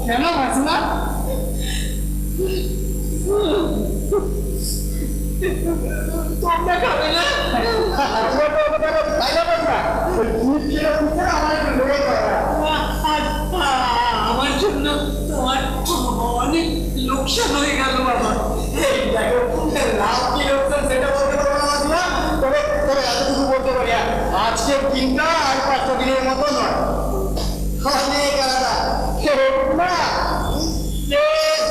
কেন মাসিমা? তোমরা খাবে না? আমার জন্য তোমার অনেক লোকসান হয়ে গেল বাবা। লাভ কি লোকসান সেটা বলতে পারবো না, তবে তবে এতটুকু বলতে পারি আজকের দিনটা আর 5টা দিনের মতো নয়, অনেক আলাদা।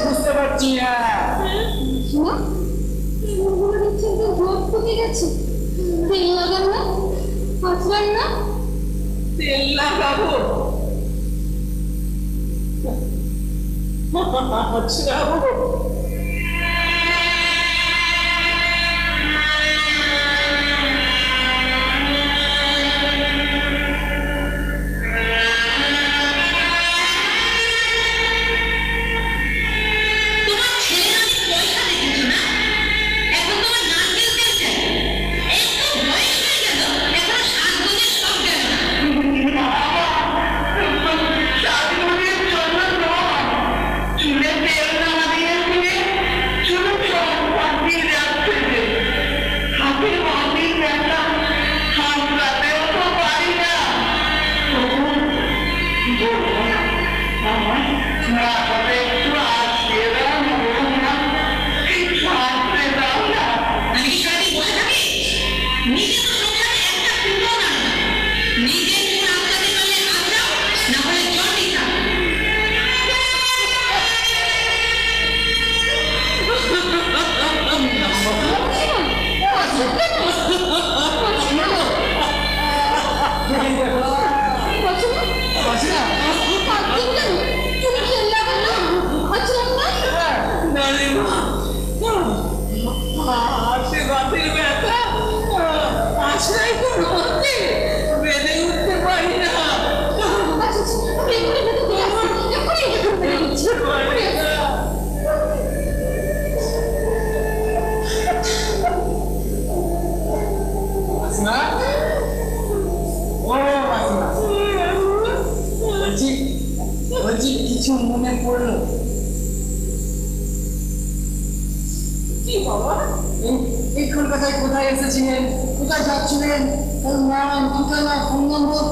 বুঝতে পারছি না তেল লাগান না, আসবেন না? তেল লাগাবো? আচ্ছা কিছু মনে পড়লো কি বাবা? এই কলকাতায় কোথায় এসেছিলেন, কোথায় যাচ্ছিলেন, নাম, ঠিকানা, ফোন নম্বর?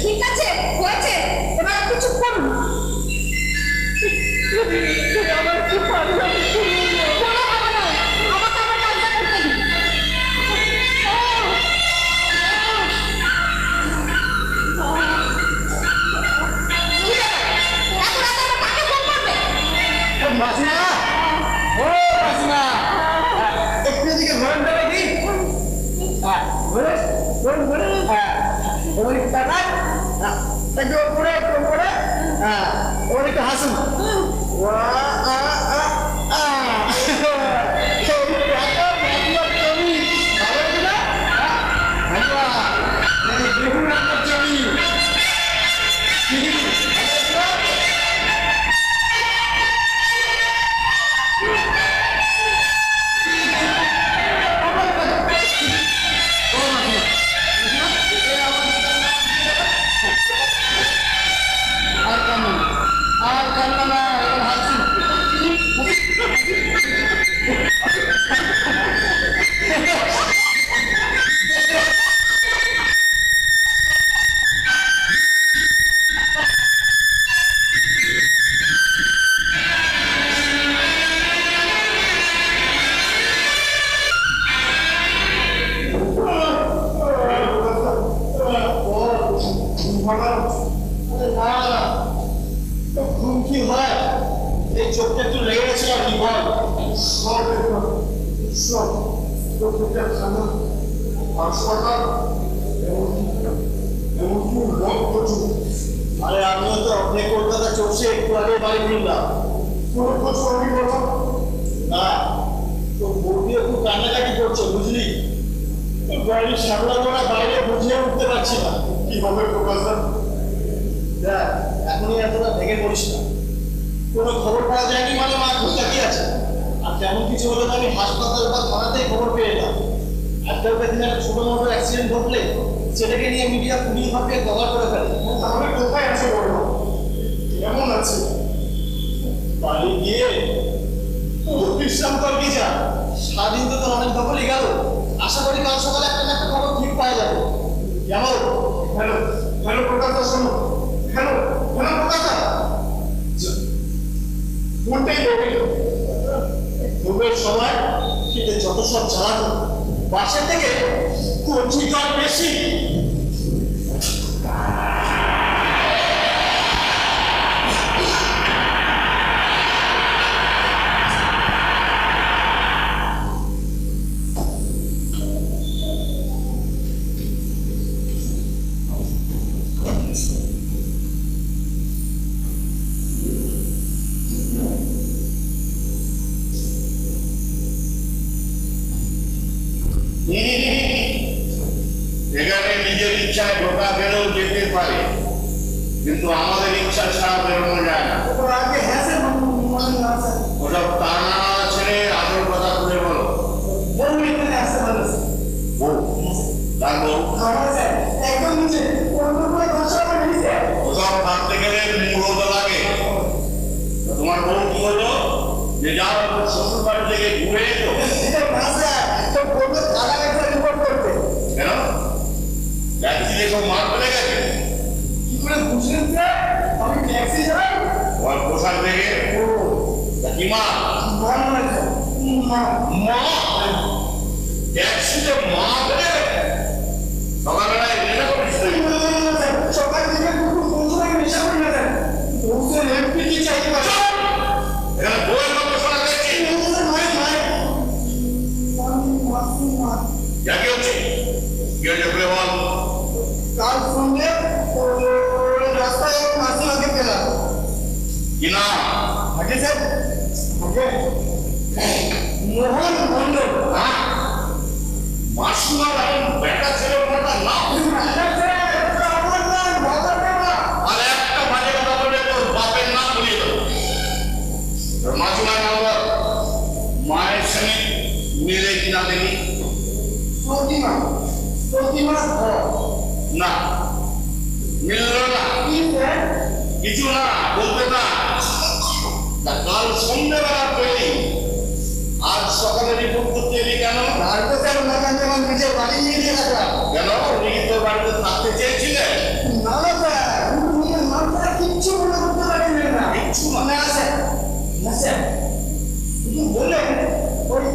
ঠিক আছে, হয়েছে, এবার একটু চুপ করুন। আমার কি পারলাম? হাসুন হাসপাতাল এমনকি আরে আমিও তো অনেক হচ্ছে একটু আগে বাড়ি ফিরলাম। কোনো খোঁজ খবরই বলো না। তো বৌদি একটু কান্নাকাটি করছে বুঝলি। বাড়ির সামলা করা বাইরে বুঝিয়ে উঠতে পারছি না কিভাবে প্রকাশন। দেখ এখনই এতটা ভেঙে পড়িস না। কোনো খবর পাওয়া যায়নি মানে মা খুব তাকিয়ে আছে। আর তেমন কিছু হলে তো আমি হাসপাতাল বা থানাতেই খবর পেয়ে এলাম। আজকালকার দিনে একটা ছোটো মোটো অ্যাক্সিডেন্ট ঘটলে সেটাকে নিয়ে মিডিয়া পুলিশ ভাবে কভার করে ফেলে। তাহলে কোথায় আছে বলল কেমন আছে বাড়ি গিয়ে বিশ্রাম করবি যা। সারাদিন তো তোর অনেক দখলই গেল। আশা করি কাল সকালে একটা না একটা খবর ঠিক পাওয়া যাবে। কেমন? হ্যালো হ্যালো প্রকাশদা শোনো। হ্যালো হ্যালো প্রকাশদা। ফোনটাই লেগে গেল। ঘুমের সময় শীতে যত সব চালাতো বাসা থেকে কচি জল বেশি। এখানে নিজের ইচ্ছায় ঢোকা গেলেও যেতে পারে, কিন্তু আমাদের ইচ্ছা ছাড়া বেরোনো যায় না। ওসব টানা ছেড়ে আসল কথা তুলে বলো। ওসব ভাবতে গেলে মূলত লাগে। তোমার বউ কি হলো যে যাও শ্বশুর বাড়ি থেকে ঘুরে এলো? কেন ট্যাক্সি দেখো মার ফেলে গেছে? কি করে বুঝলেন স্যার আমি ট্যাক্সি চালাই? ওর পোশাক থেকে কি মা ট্যাক্সিতে মা ফেলে গেছে? সকালবেলায় নেশা করিস তুই? সকাল থেকে নেশা করি না স্যার। বউকে এমপি চাইতে পারে এখানে বইয়ের মতো শোনা যাচ্ছে। যাকে হচ্ছে কি হচ্ছে বলে বল। কাল সন্ধ্যে রাস্তায় মাসিমাকে পেলাম। কি না আগে স্যার আগে মোহন মন্ডল। মাসিমার এখন বেটা ছেলে মোটা না। আর একটা বাজে কথা বলে তোর বাপের নাম বলিয়ে দেবো। তোর মাসিমার নাম্বার মায়ের সঙ্গে মিলে কিনা দেখি। প্রতিমা প্রতিমা না মিলল না। কি স্যার? কিছু না বলতে না। তা কাল সন্ধ্যেবেলা পেলি আজ সকালে রিপোর্ট করতে এলি কেন? আর তো স্যার ওনাকে আমার নিজের বাড়ি নিয়ে দিয়ে রাখলাম। কেন উনি কি তোর বাড়িতে থাকতে চেয়েছিলেন? না না স্যার নিজের মাথায় কিচ্ছু মনে করতে পারেন না। কিচ্ছু না স্যার না স্যার শুধু বললেন ওই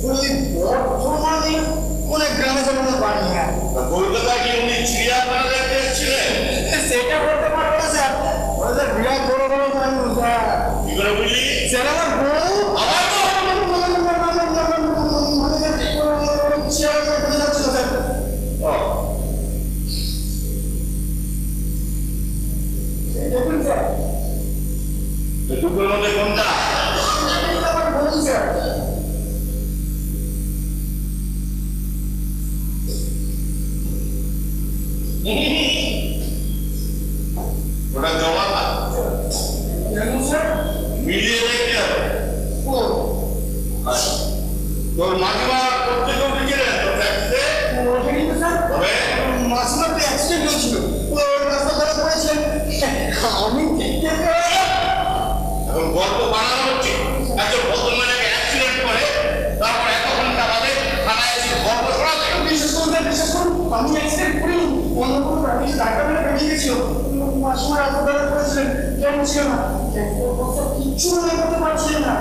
ওই বর্ধমানে কোন গ্রামে যেন বাড়ি। হ্যাঁ কলকাতায় কি উনি চিড়িয়াখানা দেখতে এসেছিলেন? সেটা বলতে পারবো না স্যার। ওদের বিরাট বড় বড় মানুষ স্যার। কি করে বুঝলি? স্যার আমার বউ আমার বউ? ও দেখুন স্যার দুটোর মধ্যে কোনটা? আমার বউ স্যার। ওটা জমা না দেখুন স্যার মিলিয়ে দেখতে হবে। ও আচ্ছা তোর মাসিমা করতে করতে গেলেন তোর ট্যাক্সিতে? ওটা কিন্তু স্যার তবে মাসিমার তো অ্যাক্সিডেন্ট হয়েছিল। ওই রাস্তা ধরে পড়েছিলেন আমি দেখতে এখন গল্প বানানো হচ্ছে। একজন ভদ্রমহিলাকে অ্যাক্সিডেন্ট করে তারপর এত ঘন্টা বাদে থানায় এসে গল্প শোনাতে? বিশেষ করুন বিশেষ করুন আমি অ্যাক্সিডেন্ট করিনি। অন্য কোনো আমি ঢাকা মেরে বেরিয়ে গেছিল। মাসিমা রাস্তা ধরে পড়েছিলেন কেমন ছিল না কিচ্ছু মনে করতে পারছিলেন না।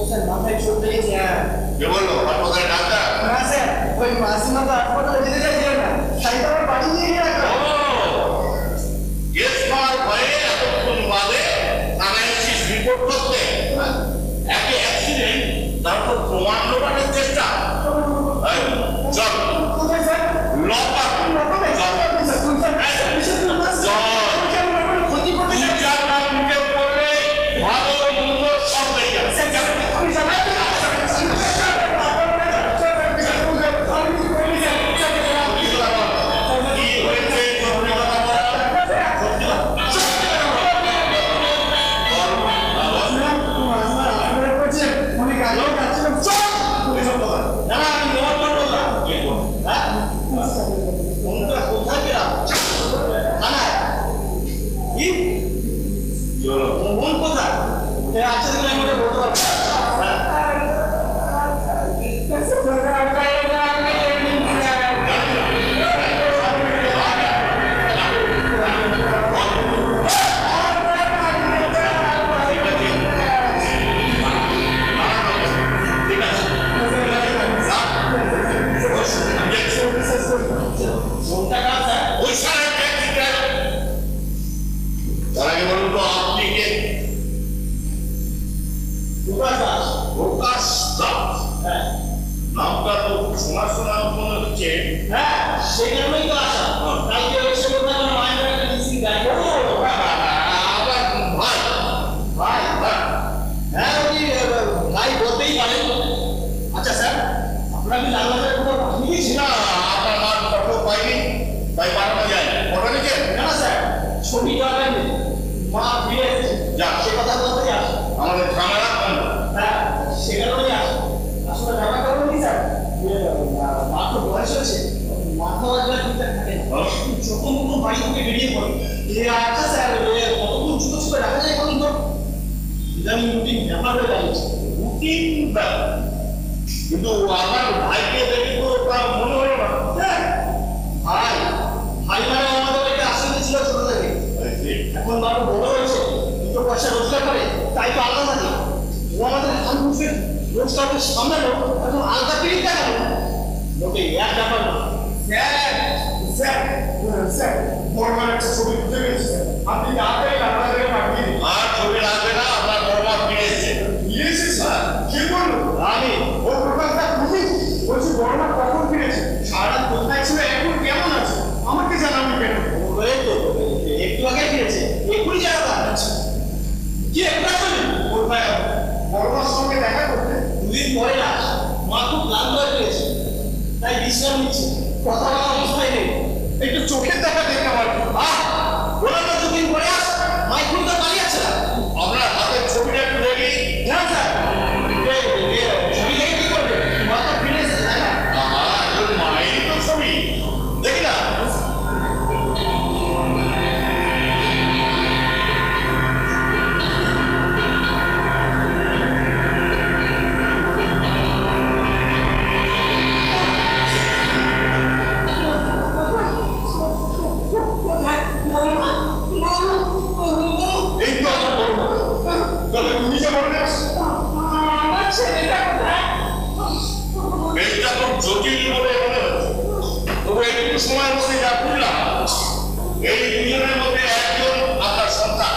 স্যার মাথায় চোট লেগেছে। হ্যাঁ কে বললো হাসপাতালে ডাক্তার? না স্যার ওই মাসিমা তো হাসপাতালে যেতে চাইছিলেন না। তাই তো আমার বাড়ি নিয়ে গিয়ে রাখলাম। কেস পাওয়ার ভয়ে এতক্ষণ বাদে থানায় এসেছিস রিপোর্ট করতে? একে অ্যাক্সিডেন্ট তারপর প্রমাণ লোপাটের চেষ্টা। চল কোথায় স্যার? লপাট ক্ষতি করতে বেরিয়ে পড়ে। আচ্ছা স্যার, কতক্ষণ ছুটো ছুটো রাখা যায় বলুন তো? ইদানিং রুটিন ব্যাপার হয়ে দাঁড়িয়েছে। রুটিন ব্যাপার, কিন্তু আমার ভাইকে দেখে তো তা মনে হলো না। হ্যাঁ, ভাই ভাই মানে আমাদের বাড়িতে আসতে ছিল ছোট থেকে। এখন বাবু বড় হয়েছে, দুটো পয়সা রোজগার করে, তাই তো আলাদা থাকে। ও আমাদের হাল মুখে রোজগারকে সামলালো, এখন আলাদা পিড়ি দেখালো। মোটে এক ব্যাপার না। স্যার বড়মার একটা ছবি তুলে গেছে স্যার, আপনি তাড়াতাড়ি আপনাদের পাঠিয়ে দিন। আর ছবি লাগবে না, আপনার বড়মা ফিরে এসেছে। ফিরেছে স্যার? কে বললো? আমি ও প্রকাশটা খুবই বলছি, বড়মা কখন ফিরেছে? সারা কোথায় ছিল, এখন কেমন আছে? আমাকে জানাবি কেন? ওই তো একটু আগে ফিরেছে, এক্ষুনি জানাবো। কি একটা আসলে কোথায় বড়মার সঙ্গে দেখা করতে? দুদিন পরে আস, মা খুব ক্লান্ত হয়ে গেছে, তাই বিশ্রাম নিচ্ছে, কথা বলার অবস্থায় নেই। একটু চোখের দেখা দেখে আমার ওরা তো দুদিন পরে আস, মা এখন তো পালিয়ে আছে না। আপনার হাতের ছবিটা একটু দেখি। না স্যার, ছবি দেখে কি করবে? মা তো ফিরে এসেছে, তাই না? মায়েরই তো ছবি, দেখি না। এই তো আমার বড়মা। তবে তুমি যে বললে আমার ছেলেটা কোথায়? মেয়েটা খুব জটিল বলে মনে হচ্ছে, তবু একটু সময়ের মধ্যে যা বুঝলাম, এই দুজনের মধ্যে একজন আপনার সন্তান।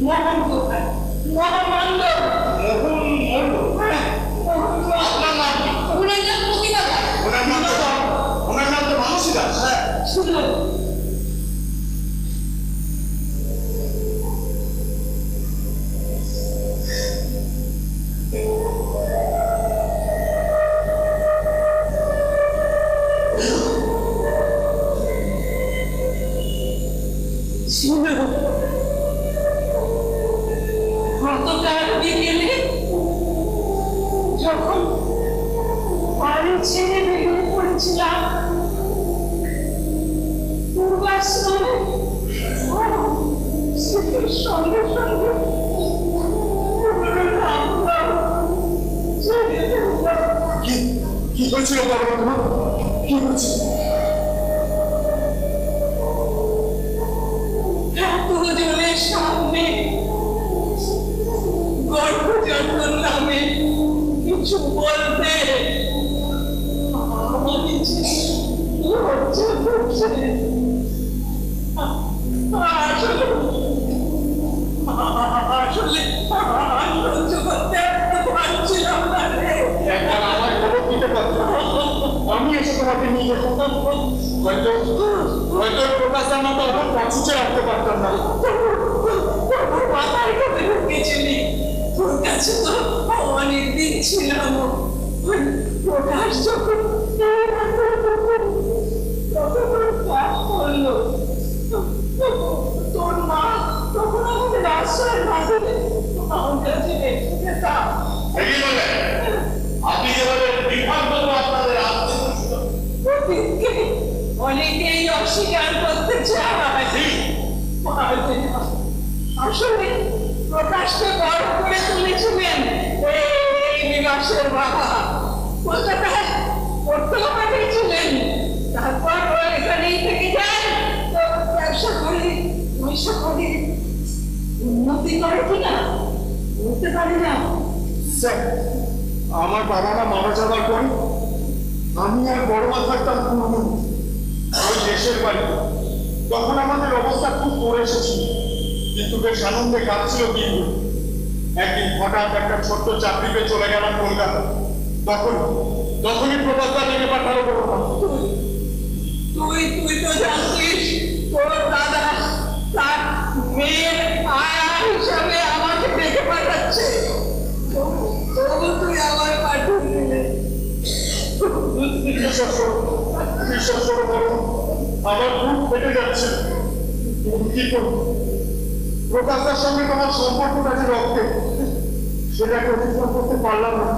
মোহন কোথায়? মোহন মন্ডল। মোহন মন্ডল। আপনার নাম কি? ওনার নাম প্রতিভা দাস। ওনার নাম তো মানসী দাস। শুনুন, গতকাল বিকেলে যখন বাড়ি ছেড়ে বেরিয়ে পড়েছিলাম পূর্বাশ্রমে, স্মৃতির সঙ্গে সঙ্গে কি হয়েছিল বড়মা তোমার? কি হয়েছিল? এতজনের সামনে গর্ভযন্ত্র নামে কিছু বলতে আমাকে যে লজ্জা করছে। আসলে সহ্য করতে পারছিলাম না রে। একবার আমার খবর দিতে পারতো, আমি এসে তোমাকে নিয়ে যেতাম। হয়তো প্রকাশটা না তখন পছুচে রাখতে পারতাম না। তোর মাথায় করে ঢুকেছিলি, তোর কাছে তো অনেক দিন ছিলাম। ওই প্রকাশ যখন কাজ করলো, তোর মা তখন আমাদের আশ্রয় না দিলে আমার কাছে রেখে যেতাম। ঠিকই বললেন। আপনি যেভাবে বিভ্রান্ত আপনাদের আত্মীয় অতীতকে অনেকেই অস্বীকার করতে চায়, পারবে না। আসলে প্রকাশকে বড় করে তুলেছিলেন এই বিকাশের বাবা। কলকাতায় পড়তে পাঠিয়েছিলেন, তারপর ও এখানেই থেকে যায়, তো ব্যবসা করি পয়সা করি, উন্নতি করে কিনা বলতে পারি না। স্যার, আমার বাবা মা মারা যাবার পর আমি আর বড়মা থাকতাম পুরনো ওই দেশের বাড়ি। তখন আমাদের অবস্থা খুব পড়ে এসেছিল, কিন্তু বেশ আনন্দে কাটছিল দিনগুলো। একদিন হঠাৎ একটা ছোট্ট চাকরিতে চলে গেলাম কলকাতা। তখনই প্রকাশটা থেকে পাঠালো বড়মা। তুই তো জানতিস তোর দাদা তার মেয়ের আয়া হিসাবে আমাকে ডেকে পাঠাচ্ছে, তবু তুই আমার পাঠিয়ে দিলে। বিশ্বাস করো বড়মা, আমার বুক ফেটে যাচ্ছে। কি করবো? প্রকাশটার সঙ্গে তোমার সম্পর্কটা যে রক্তে, সেটাকে অতিক্রম করতে পারলাম না।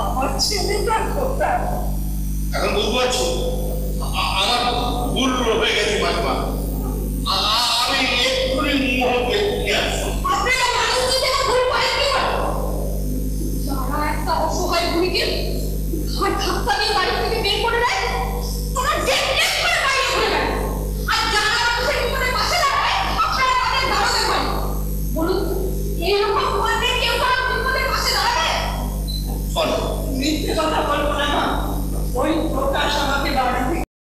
আমার ছেলেটা কোথায়? এখন বুঝতে পারছি আমার ভুল হয়ে গেছে মাঝিমা।